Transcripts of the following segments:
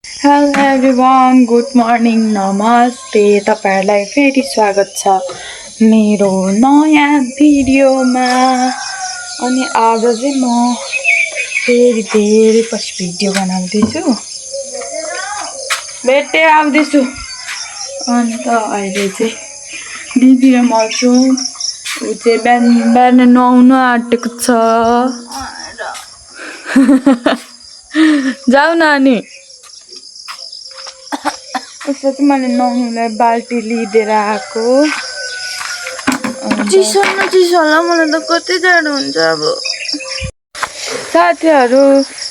Hello everyone, good morning, नमस्ते। तपाईहरुलाई फेरि स्वागत छ मेरो नयाँ भिडियोमा। अनि आज चाहिँ म फेरि धेरै पछि भिडियो बनाउँदैछु। भेट्दै आउँदैछु। अन्त अहिले चाहिँ दिदी र म छौँ। ऊ चाहिँ बिहान नुहाउनु आँटेको छ। जाऊ न अनि। उसले चाहिँ मैले नुहाउनुलाई बाल्टी लिएर आएको। चिसो न चिसो होला मलाई त कति जाडो हुन्छ अब। साथीहरू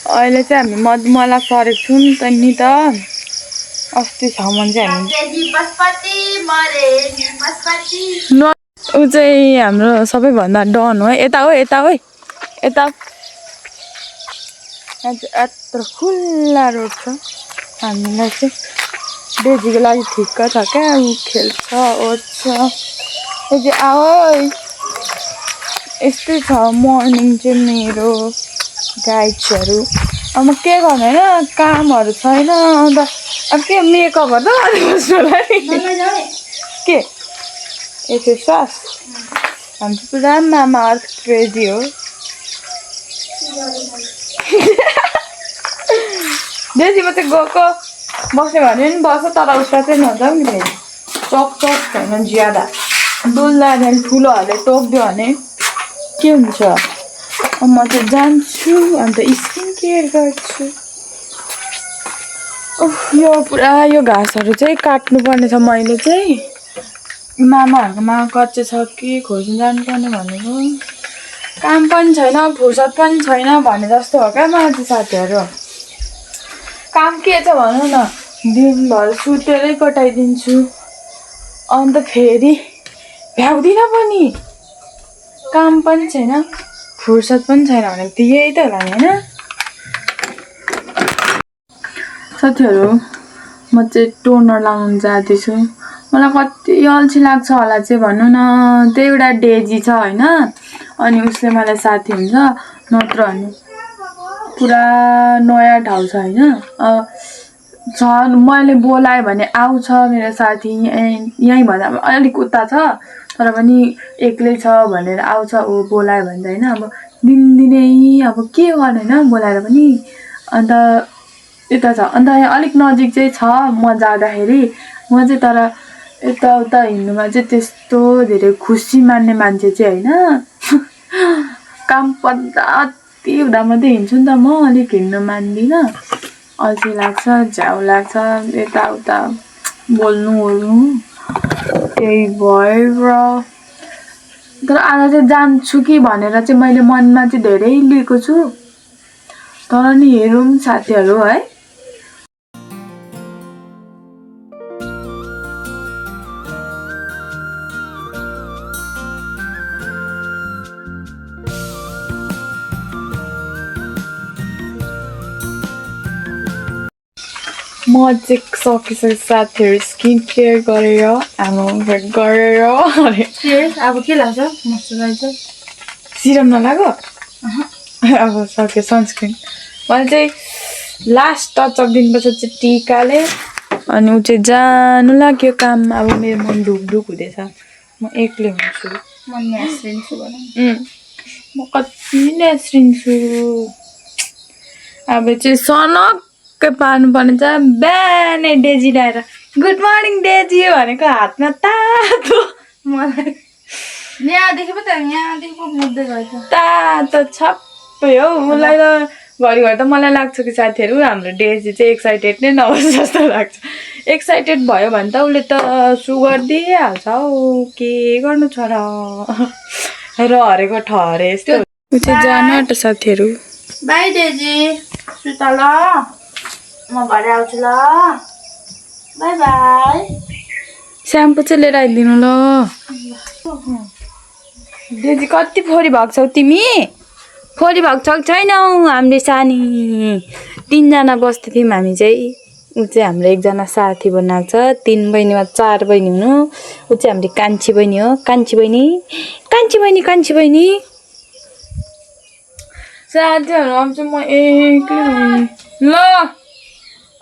अहिले चाहिँ हामी मधुमला सरेको छौँ त नि त। अस्तिसम्म चाहिँ हामी ऊ चाहिँ हाम्रो सबैभन्दा डन हो। यता हो यता हो यता। यत्रो खुल्ला रोड छ। हामीलाई चाहिँ डेजीको लागि ठिक्क छ क्या। ऊ खेल्छ ओर्छ। डेजी आऊ। यस्तै छ मर्निङ चाहिँ मेरो गाइड्सहरू। अब म के गर्नु होइन, कामहरू छैन। अन्त अब के मेकअपहरू त गर्नुपर्छ होला नि। के फेस वास? हामी चाहिँ पुरा मामा अर्थ क्रेजी हो। डेजी म चाहिँ गएको बस्यो भने पनि बस्छ, तर उसलाई चाहिँ नजाऊ नि फेरि। चक छैन ज्यादा। डुल्दा त्यहाँदेखि ठुलोहरूले टोकिदियो भने के हुन्छ। म चाहिँ जान्छु अन्त स्किन केयर गर्छु। यो पुरा यो घाँसहरू चाहिँ काट्नुपर्ने छ। मैले चाहिँ मामाहरूकोमा कच्चे छ कि खोज्नु जानुपर्ने भनेको। काम पनि छैन, फुर्सद पनि छैन भने जस्तो हो क्या मलाई चाहिँ साथीहरू। काम के छ भनौँ न, दिनभर सुतेरै कटाइदिन्छु। अन्त फेरि भ्याउँदिनँ पनि। काम पनि छैन, फुर्सद पनि छैन भने त यही त होला नि होइन। साथीहरू म चाहिँ टोनर लगाउनु जाँदैछु। मलाई कति अल्छी लाग्छ होला चाहिँ भन्नु न। त्यही एउटा डेजी छ होइन, अनि उसले मलाई साथी हुन्छ। नत्र भने पुरा नयाँ ठाउँ छ होइन। मैले बोलाएँ भने आउँछ मेरो साथी। यहीँ भन्दा अलिक उता छ तर पनि एक्लै छ भनेर आउँछ ऊ बोलायो भने होइन। अब दिनदिनै अब के गर्ने होइन बोलाएर पनि। अन्त यता छ, अन्त अलिक नजिक चाहिँ छ म जाँदाखेरि। म चाहिँ तर यताउता हिँड्नुमा चाहिँ त्यस्तो धेरै खुसी मान्ने मान्छे चाहिँ होइन। काम पर्दा अति हुँदा मात्रै हिँड्छु नि त म। अलिक हिँड्नु मान्दिनँ। अल्छी लाग्छ, झ्याउ लाग्छ यताउता बोल्नु ओर्नु। त्यही भएर तर आज चाहिँ जान्छु कि भनेर चाहिँ मैले मनमा चाहिँ धेरै लिएको छु। तर नि हेरौँ साथीहरू है। म चाहिँ सकिसकेँ साथीहरू। स्किन केयर गरेर गरेर अब के लाग्छ मोइस्चराइजर सिरम नलागो। अब सक्यो सनस्क्रिन। मैले चाहिँ लास्ट टचअप दिनपछि चाहिँ टिकाले अनि ऊ चाहिँ जानु लाग्यो काम। अब मेरो मन ढुकढुक हुँदैछ। म एक्लै हुन्छु। म न्यास्रिन्छु भनौँ। म कति न्यास्रिन्छु। अब चाहिँ सनक्कै पार्नुपर्ने छ। बिहानै डेजी ल्याएर गुड मर्निङ डेजी भनेको हातमा तातो। मलाई यहाँदेखि पो त यहाँदेखि पो मुद्दै गएछ। तातो छप्पै हो। उसलाई त घरिघरि त मलाई लाग्छ कि साथीहरू हाम्रो डेजी चाहिँ एक्साइटेड नै नहोस् जस्तो लाग्छ। एक्साइटेड भयो भने त उसले त सुगर दिइहाल्छ हौ। के गर्नु छ र हरेको ठहरे यस्तो। ऊ चाहिँ जानु आँट्यो साथीहरू। बाई डेजी, सुत ल, म भरे आउँछु ल। By by. स्याम्पू चाहिँ लिएर आइदिनु ल। डेजी कति फोरी भएको छौ तिमी? फोरी भएको छौ छैनौ? हामीले सानी 3 जना बस्थ्यो थियौँ हामी चाहिँ। ऊ चाहिँ हाम्रो एकजना साथी बनाएको छ। 3 बहिनीमा 4 बहिनी हुनु। ऊ चाहिँ हाम्रो कान्छी बहिनी हो। कान्छी बहिनी साथीहरू अब चाहिँ म एक्लै ल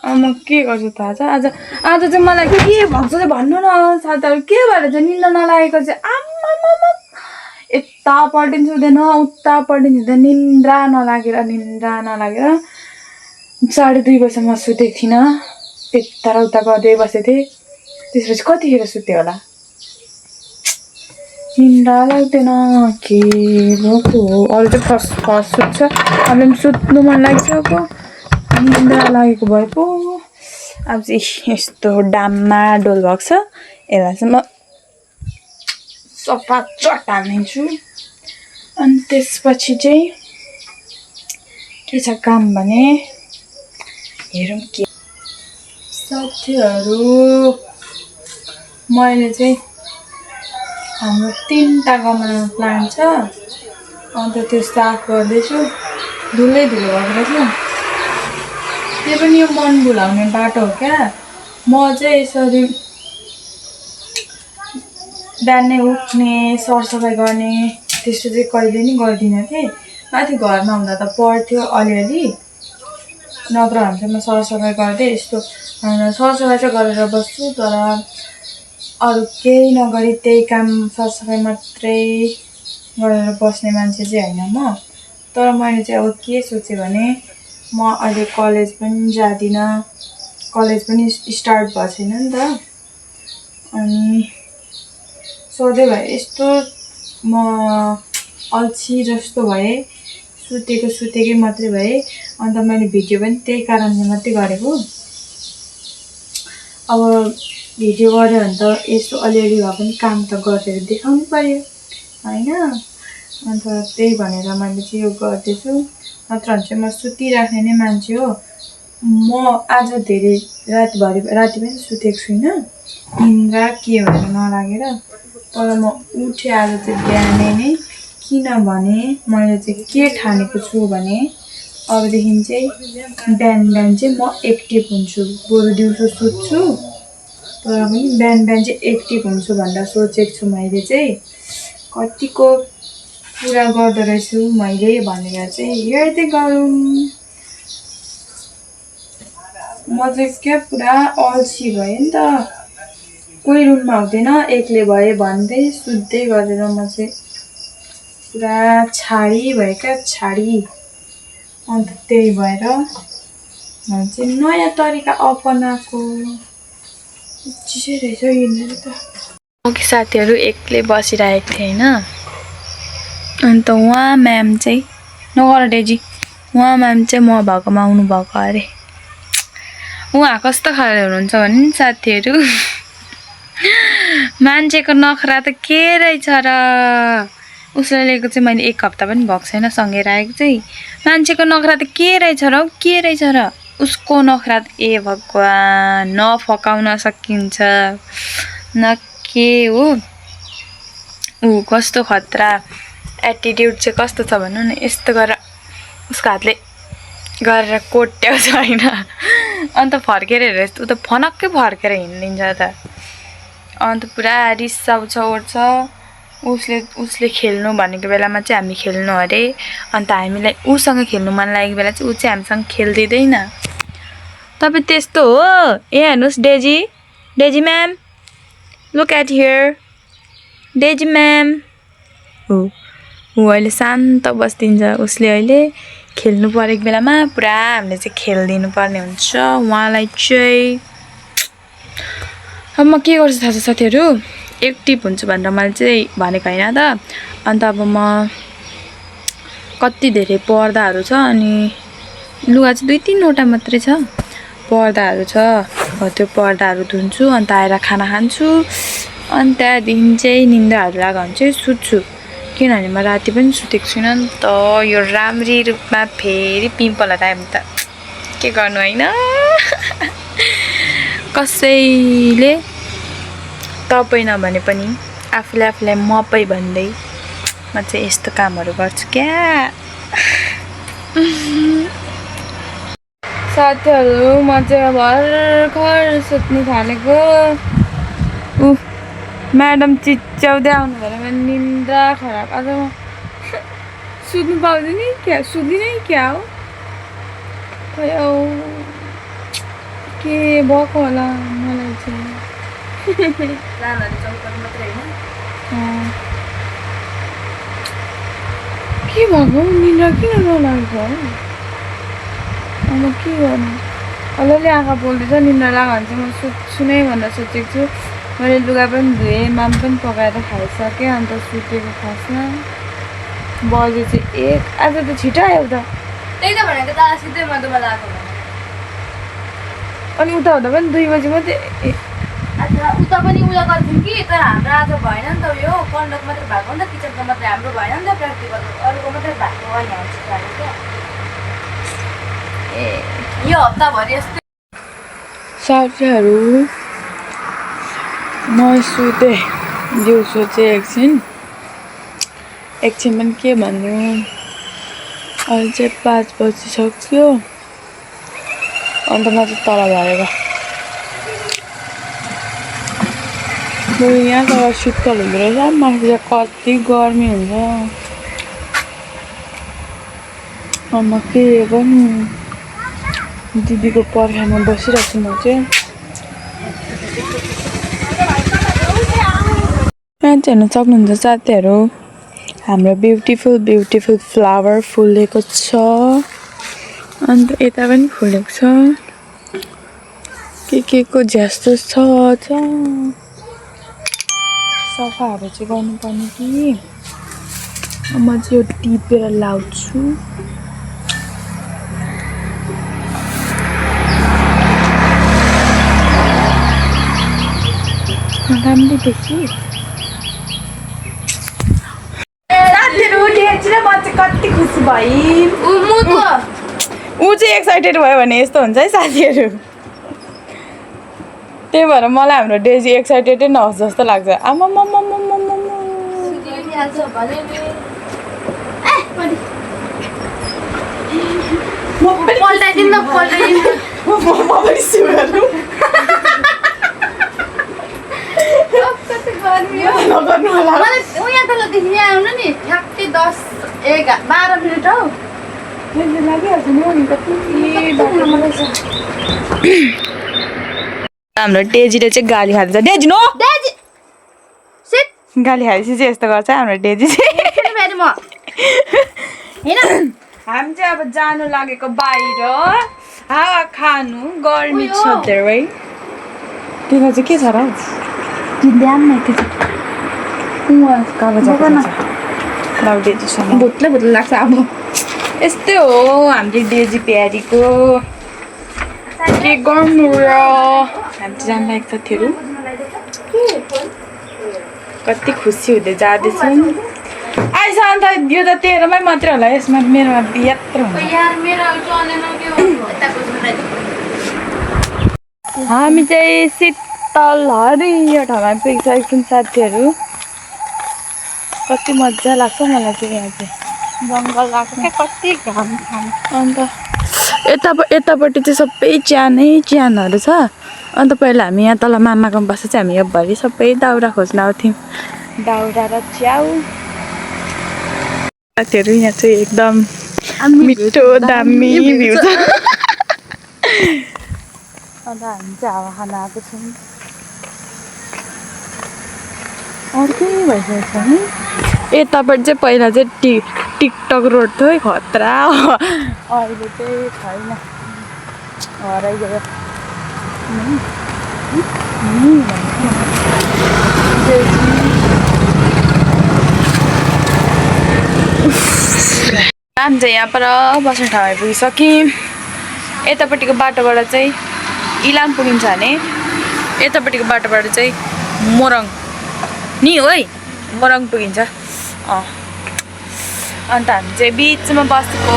म के गर्छु थाहा छ आज आज चाहिँ मलाई के भएको छ भन्नु न साथीहरू के भएर चाहिँ निन्दा नलागेको चाहिँ आम्मामा यता पल्टिन्छु हुँदैन उता पल्टिन्छु हुँदैन निन्द्रा नलागेर 2:30 बजीसम्म सुतेको थिइनँ यता र उता गर्दै बसेको थिएँ त्यसपछि कतिखेर सुतेँ होला निन्द्रा लाग्दैन के भएको हो अरू चाहिँ फर्स्ट सुत्छ अब पनि सुत्नु मन लागिसक्यो निन्द्रा लागेको भए पो अब चाहिँ यस्तो डाममा डोल भएको छ यसलाई चाहिँ म सफा चटाल्नेछु अनि त्यसपछि चाहिँ के छ काम भने हेरौँ के साथीहरू मैले चाहिँ हाम्रो 3टा गमलामा प्लान्ट छ अन्त त्यो साफ गर्दैछु धुलै धुलो भएको रहेछ त्यो पनि यो मन भुलाउने बाटो हो क्या म चाहिँ यसरी बिहानै उठ्ने सरसफाइ गर्ने त्यस्तो चाहिँ कहिले नि गर्दिनँ थिएँ माथि घरमा हुँदा त पढ्थ्यो अलिअलि नत्र भने चाहिँ म सरसफाइ गर्दै यस्तो सरसफाइ चाहिँ गरेर बस्छु तर अरू केही नगरी त्यही काम सरसफाइ मात्रै गरेर बस्ने मान्छे चाहिँ होइन म तर मैले चाहिँ अब के सोचेँ भने म अहिले कलेज पनि जाँदिनँ कलेज पनि स्टार्ट भएको छैन नि त अनि सोधे भए यस्तो म अल्छी जस्तो भए सुतेकै मात्रै भए अन्त मैले भिडियो पनि त्यही कारणले मात्रै गरेको अब भिडियो गऱ्यो भने त यसो अलिअलि भए पनि काम त गरेर देखाउनु पर्यो होइन अन्त त्यही भनेर मैले चाहिँ यो गर्दैछु नत्र भने चाहिँ म सुतिराख्ने नै मान्छे हो म आज धेरै राति पनि सुतेको छुइनँ निन्द्रा के भनेर नलागेर तर म उठेँ आज चाहिँ बिहानै नै किनभने मैले चाहिँ के ठानेको छु भने अबदेखि चाहिँ बिहान चाहिँ म एक्टिभ हुन्छु बरु दिउँसो सुत्छु तर पनि बिहान चाहिँ एक्टिभ हुन्छु भनेर सोचेको छु मैले चाहिँ कतिको पुरा गर्दो रहेछु मैले भनेर चाहिँ हेर्दै गरौँ म चाहिँ क्या पुरा अल्छी भएँ नि त कोही रुममा हुँदैन एक्लै भए भन्दै सुत्दै गरेर म चाहिँ पुरा छाडी भयो क्या छाडी अन्त त्यही भएर मैले चाहिँ नयाँ तरिका अपनाएको चिसै रहेछ यिनीहरू त अघि साथीहरू एक्लै बसिरहेको थिएँ होइन अन्त उहाँ म्याम चाहिँ नगर डेजी उहाँ म्याम चाहिँ म भएकोमा आउनु भएको अरे उहाँ कस्तो खाले हुनुहुन्छ भने नि साथीहरू मान्छेको नखरा त के रहेछ र उसलाई लिएको चाहिँ मैले 1 हप्ता पनि भएको छैन सँगै राखेको चाहिँ मान्छेको नखरा त के रहेछ र के रहेछ र उसको नखरा त ए भगवान् नफकाउन सकिन्छ न के हो ऊ कस्तो खतरा एटिट्युड चाहिँ कस्तो छ भन्नु न यस्तो गरेर उसको हातले गरेर कोट्याउँछ होइन अन्त फर्केर हेरेर ऊ त फनक्कै फर्केर हिँडिदिन्छ त अन्त पुरा रिसाउँछ ओर्छ उसले खेल्नु भनेको बेलामा चाहिँ हामी खेल्नु अरे अन्त हामीलाई उसँग खेल्नु मन लागेको बेला चाहिँ ऊ चाहिँ हामीसँग खेल्दिँदैन तपाईँ त्यस्तो हो ए हेर्नुहोस् Daisy ma'am look at here Daisy ma'am ऊ अहिले शान्त बस्दिन्छ उसले अहिले खेल्नु परेको बेलामा पुरा हामीले चाहिँ खेलिदिनु पर्ने हुन्छ उहाँलाई चाहिँ अब म के गर्छु थाहा छ साथीहरू एक्टिभ हुन्छु भनेर मैले चाहिँ भनेको होइन त अन्त अब म कति धेरै पर्दाहरू छ अनि लुगा चाहिँ 2-3वटा मात्रै छ पर्दाहरू छ त्यो पर्दाहरू धुन्छु अन्त आएर खाना खान्छु अनि त्यहाँदेखि चाहिँ निन्द्राहरू लाग्यो भने चाहिँ सुत्छु किनभने म राति पनि सुतेको छुइनँ नि त यो राम्री रूपमा फेरि पिम्पलहरू आयो भने त के गर्नु होइन कसैले तपाईँ नभने पनि आफूलाई मपै भन्दै म चाहिँ यस्तो कामहरू गर्छु क्या साथीहरू म चाहिँ भर्खर सुत्नु थालेको म्याडम चिच्याउँदै आउनु भएर मेरो निन्द्रा खराब आज म सुत्नु पाउँदैन क्या सुत्दिनै क्या हो के भएको होला मलाई चाहिँ प्लानहरू चौपट मात्रै होइन के भएको निन्द्रा किन नलाग्छ अब के गर्नु अलिअलि आँखा पोल्दैछ निन्द्रा लाग्यो भने चाहिँ म सुत्छु नै भनेर सोचेको छु मैले लुगा पनि धोएँ माम पनि पकाएर खाइसकेँ अन्त सुतेको खासमा बजे चाहिँ 1 आज त छिटो आयो त त्यही त भनेको त सिधै मधुमा लगाएको अनि उता हुँदा पनि 2 बजी मात्रै उता पनि उयो गर्थ्यौँ कि तर हाम्रो आज भएन नि त यो कन्डक्ट मात्रै भएको नि त किचनको मात्रै हाम्रो भएन नि त प्र्याक्टिकल अरूको मात्रै भएको अनि हामी सिकाएको क्या यो हप्ताभरि यस्तै साथीहरू म सुतेँ दिउँसो चाहिँ एकछिन पनि के भन्नु अहिले चाहिँ 5 बजिसक्यो अन्त म चाहिँ तल झरेको यहाँ त शीतल हुँदो रहेछ माथि चाहिँ कति गर्मी हुन्छ म के गर्नु दिदीको पर्खाइमा बसिरहेको छु म चाहिँ यहाँ चाहिँ हेर्न सक्नुहुन्छ साथीहरू हाम्रो ब्युटिफुल फ्लावर फुलेको छ अन्त यता पनि फुलेको छ के को झ्यास्तो छ सफाहरू चाहिँ गर्नुपर्ने कि म चाहिँ यो टिपेर लाउँछु राम्रो देखि साथीहरू डेन्जर म चाहिँ कति खुसी भएँ ऊ चाहिँ एक्साइटेड भयो भने यस्तो हुन्छ है साथीहरू त्यही भएर मलाई हाम्रो डेजी एक्साइटेडै नहोस् जस्तो लाग्छ आमा उयाँ तलदेखि यहाँ आउनु नि ठ्याक्कै 10-11 मिनट हौ हाम्रो डेजीले चाहिँ गाली खान्छ डेजी नो गाली खाएपछि चाहिँ यस्तो गर्छ हाम्रो डेजी चाहिँ हामी चाहिँ अब जानु लागेको बाहिर हावा खानु गर्मी छ धेरै त्यसमा चाहिँ के छ र भुत्लै लाग्छ अब यस्तै हो हाम्रो डेजी प्यारीको के गर्नु र हामी चाहिँ जानु लागेको साथीहरू कति खुसी हुँदै जाँदैछौँ आइस अन्त यो त 13 मै मात्रै होला यसमा मेरोमा यत्रो हुन्छ हामी चाहिँ शीतल हरियो ठाउँमा पुगिसकेको छौँ साथीहरू कति मजा लाग्छ मलाई चाहिँ यहाँ चाहिँ जङ्गल गएको क्या कति घाम अन्त यतापट्टि चाहिँ सबै च्यानहरू छ अन्त पहिला हामी यहाँ तल मामाको बस्दा चाहिँ हामी योभरि सबै दाउरा खोज्न आउँथ्यौँ दाउरा र च्याउ साथीहरू यहाँ चाहिँ एकदम मिठो दामी भ्यू छ अन्त हामी चाहिँ हावा खान आएको छौँ अर्कै भइसकेको छ नि यतापट्टि चाहिँ पहिला चाहिँ टिकटक रोड थियो खतरा अहिले चाहिँ छैन हराइगयो हामी चाहिँ यहाँ पर बस्ने ठाउँमा पुगिसक्यौँ यतापट्टिको बाटोबाट चाहिँ इलाम पुगिन्छ भने यतापट्टिको बाटोबाट चाहिँ मोरङ नि हो है मोरङ पुगिन्छ अन्त हामी चाहिँ बिचमा बसेको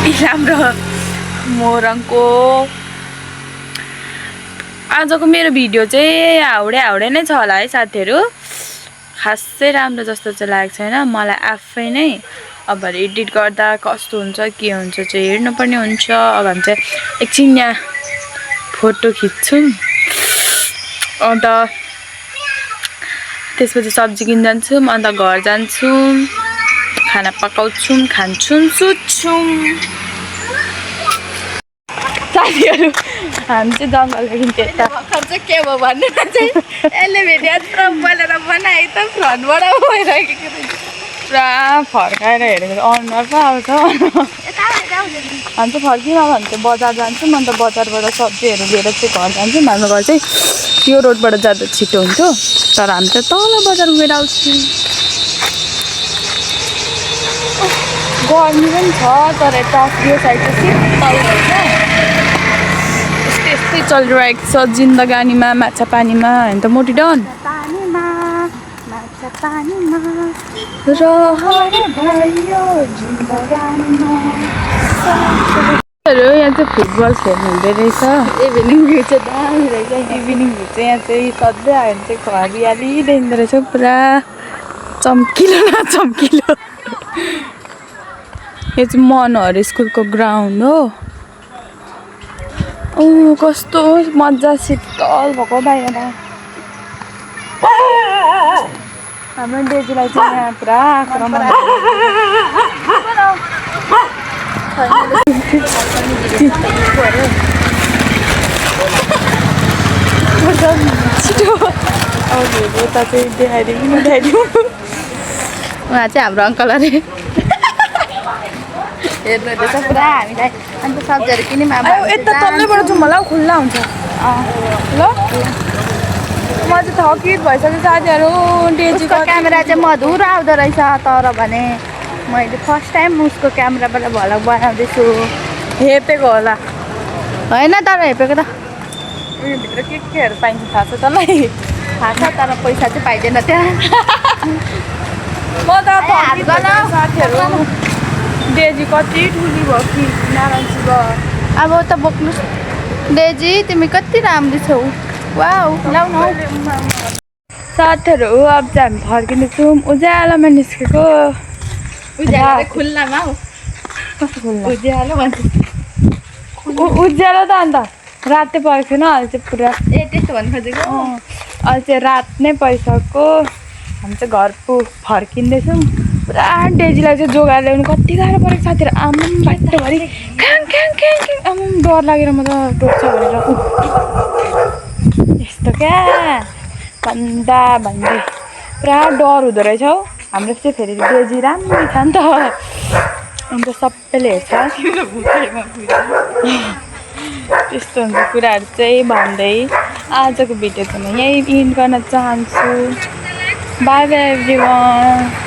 इलाम र मोरङको आजको मेरो भिडियो चाहिँ हाउडे नै छ होला है साथीहरू खासै राम्रो जस्तो चाहिँ लागेको छैन मलाई आफै नै अब एडिट गर्दा कस्तो हुन्छ के हुन्छ चाहिँ हेर्नुपर्ने हुन्छ अब हामी चाहिँ एकछिन यहाँ फोटो खिच्छौँ अन्त त्यसपछि सब्जी किन जान्छौँ अन्त घर जान्छौँ खाना पकाउँछौँ खान्छौँ सुत्छौँ साथीहरू हामी चाहिँ जङ्गलदेखि त्यता भर्खर चाहिँ के भयो भन्नुमा चाहिँ यसले भेट्यो यत्रो बोलेर बनायो त फ्रन्टबाट भइरहेको पुरा फर्काएर हेरेको अनुहार पो आउँछ हामी चाहिँ फर्किन भने चाहिँ बजार जान्छौँ अन्त बजारबाट सब्जीहरू लिएर चाहिँ घर जान्छौँ हाम्रो घर चाहिँ यो रोडबाट जाँदा छिटो हुन्थ्यो तर हामी चाहिँ तल बजार गएर आउँछौँ गर्मी पनि छ तर यता यो साइड चाहिँ शीतल रहेछ यस्तै चलिरहेको छ जिन्दगानीमा माछा पानीमा होइन त मोटी डन पानीमा माछा पानीमा यहाँ चाहिँ फुटबल खेल्नु हुँदो रहेछ इभिनिङ भ्यू चाहिँ दामी रहेछ इभिनिङ भ्यू चाहिँ यहाँ चाहिँ सधैँ आयो भने चाहिँ हरियाली देखिँदो रहेछ पुरा चम्किलो न चम्किलो यो चाहिँ मनहर स्कुलको ग्राउन्ड हो कस्तो मजा शीतल भएको बाहिर हाम्रो डेजीलाई चाहिँ यहाँ पुरा आक्रमण छिटो यता चाहिँ देखाइदिउँ उहाँ चाहिँ हाम्रो अङ्कल अरे हेर्नुहुँदैछ पुरा हामीलाई अन्त सब्जीहरू किन्यौँ अब यता तल्लैबाट जाउँ होला हौ खुल्ला हुन्छ ल म चाहिँ थकित भइसक्यो साथीहरू उसको क्यामेरा चाहिँ मधुर आउँदो रहेछ तर भने मैले फर्स्ट टाइम उसको क्यामेराबाट भ्लग बनाउँदैछु हेपेको होला होइन तर हेपेको त उयोभित्र केहरू पाइन्छ थाहा छ तँलाई थाहा छ तर पैसा चाहिँ पाइँदैन त्यहाँ म त साथीहरू डेजी कति ठुली भयो कि नारायण शिव अब त बोक्नुहोस् डेजी तिमी कति राम्रो छौ वाउ ल्याउ न साथीहरू अब चाहिँ हामी फर्किँदैछौँ उज्यालोमा निस्केको खुल्लामा हौ उज्यालो भन्छ उज्यालो त अन्त रातै परेको छैन अहिले चाहिँ पुरा ए त्यस्तो भन्नु खोजेको अहिले चाहिँ रात नै परिसक्यो हामी चाहिँ घर फर्किँदैछौँ पुरा डेजीलाई चाहिँ जोगाएर ल्याउनु कति गाह्रो परेको साथीहरू आमाम बाटोभरि ख्याङ ख्याङ ख्याङ ख्याङ आमाम डर लागेर म त टोक्छ भनेर यस्तो क्या भन्दै पुरा डर हुँदो रहेछ हौ हाम्रो चाहिँ फेरि डेजी राम्रो छ नि त अन्त सबैले हेर्छ त्यस्तो हुन्छ कुराहरू चाहिँ भन्दै आजको भिडियो चाहिँ म यहीँ इन्ड गर्न चाहन्छु बाई बाई एभ्रिवान